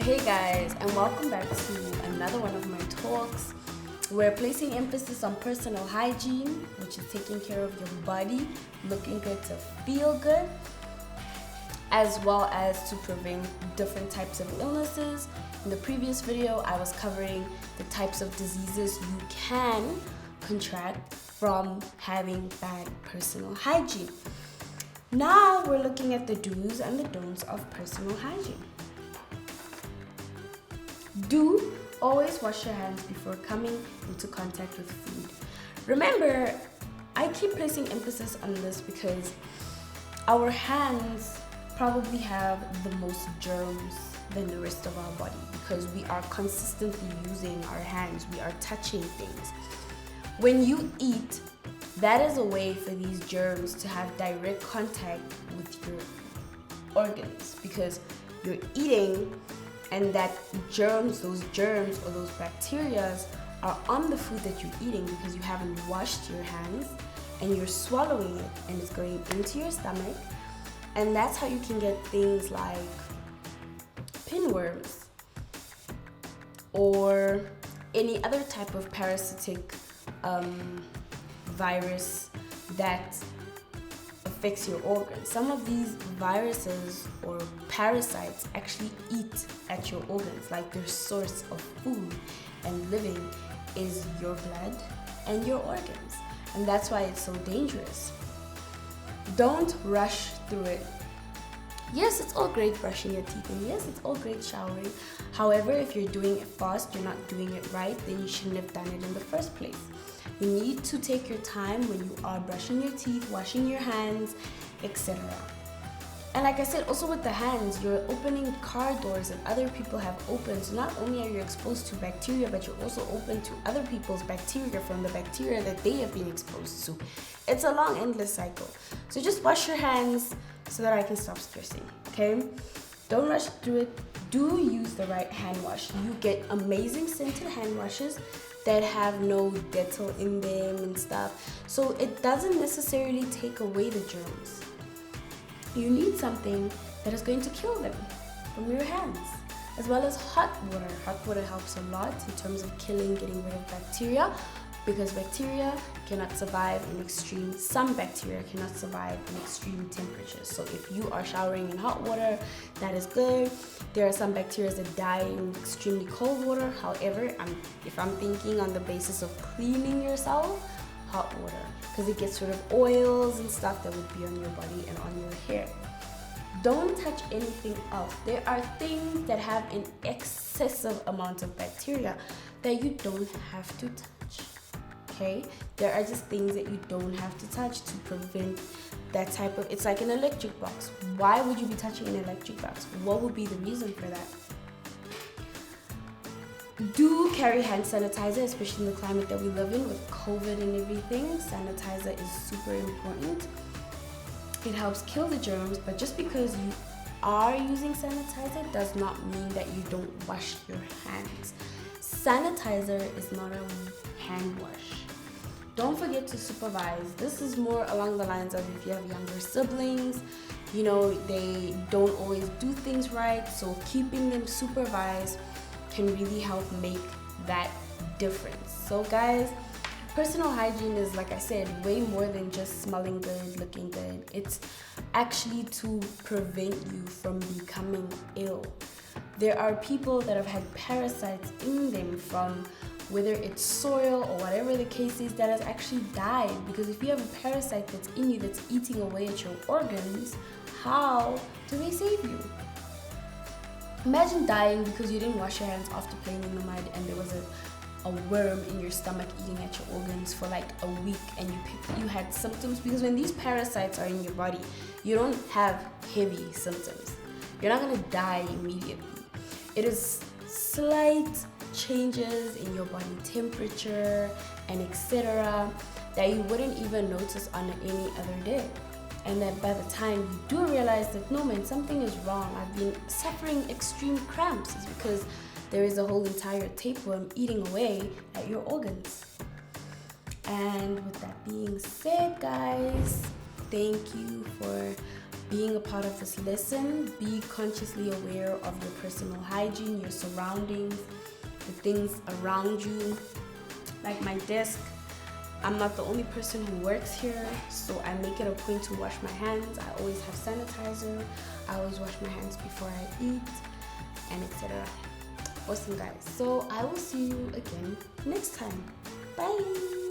Hey guys, and welcome back to another one of my talks. We're placing emphasis on personal hygiene, which is taking care of your body, looking good to feel good, as well as to prevent different types of illnesses. In the previous video, I was covering the types of diseases you can contract from having bad personal hygiene. Now we're looking at the do's and the don'ts of personal hygiene. Do always wash your hands before coming into contact with food. Remember, I keep placing emphasis on this because our hands probably have the most germs than the rest of our body because we are consistently using our hands, we are touching things. When you eat, that is a way for these germs to have direct contact with your organs because you're eating and that those germs or those bacteria are on the food that you're eating because you haven't washed your hands and you're swallowing it and it's going into your stomach. And that's how you can get things like pinworms or any other type of parasitic virus that affects your organs. Some of these viruses or parasites actually eat at your organs, like their source of food and living is your blood and your organs. And that's why it's so dangerous. Don't rush through it. Yes, it's all great brushing your teeth, and yes, it's all great showering. However, if you're doing it fast, you're not doing it right, then you shouldn't have done it in the first place. You need to take your time when you are brushing your teeth, washing your hands, etc. And like I said, also with the hands, you're opening car doors that other people have opened. So not only are you exposed to bacteria, but you're also open to other people's bacteria from the bacteria that they have been exposed to. It's a long, endless cycle. So just wash your hands so that I can stop stressing, okay? Don't rush through it. Do use the right hand wash. You get amazing scented hand washes that have no Dettol in them and stuff. So it doesn't necessarily take away the germs. You need something that is going to kill them from your hands, as well as hot water. Hot water helps a lot in terms of getting rid of bacteria, because bacteria cannot survive some bacteria cannot survive in extreme temperatures. So if you are showering in hot water, that is good. There are some bacteria that die in extremely cold water. However, if I'm thinking on the basis of cleaning yourself, hot water, because it gets rid of oils and stuff that would be on your body and on your hair. Don't touch anything else. There are things that have an excessive amount of bacteria that you don't have to touch. Okay? There are just things that you don't have to touch to prevent that type of, it's like an electric box. Why would you be touching an electric box? What would be the reason for that? Do carry hand sanitizer, especially in the climate that we live in with COVID and everything. Sanitizer is super important. It helps kill the germs, but just because you are using sanitizer does not mean that you don't wash your hands. Sanitizer is not a hand wash. Don't forget to supervise. This is more along the lines of if you have younger siblings, they don't always do things right, so keeping them supervised can really help make that difference. So guys, personal hygiene is, like I said, way more than just smelling good, looking good. It's actually to prevent you from becoming ill. There are people that have had parasites in them from whether it's soil or whatever the case is that has actually died, because if you have a parasite that's in you that's eating away at your organs, how do they save you? Imagine dying because you didn't wash your hands after playing in the mud and there was a worm in your stomach eating at your organs for like a week, and you had symptoms, because when these parasites are in your body, you don't have heavy symptoms. You're not gonna die immediately. It is slight changes in your body temperature and etc. that you wouldn't even notice on any other day. And then by the time you do realize that, no man, something is wrong, I've been suffering extreme cramps, it's because there is a whole entire tapeworm eating away at your organs. And with that being said, guys, thank you for being a part of this lesson, be consciously aware of your personal hygiene, your surroundings, the things around you. Like my desk, I'm not the only person who works here, so I make it a point to wash my hands. I always have sanitizer. I always wash my hands before I eat, and etc. Awesome, guys. So I will see you again next time. Bye.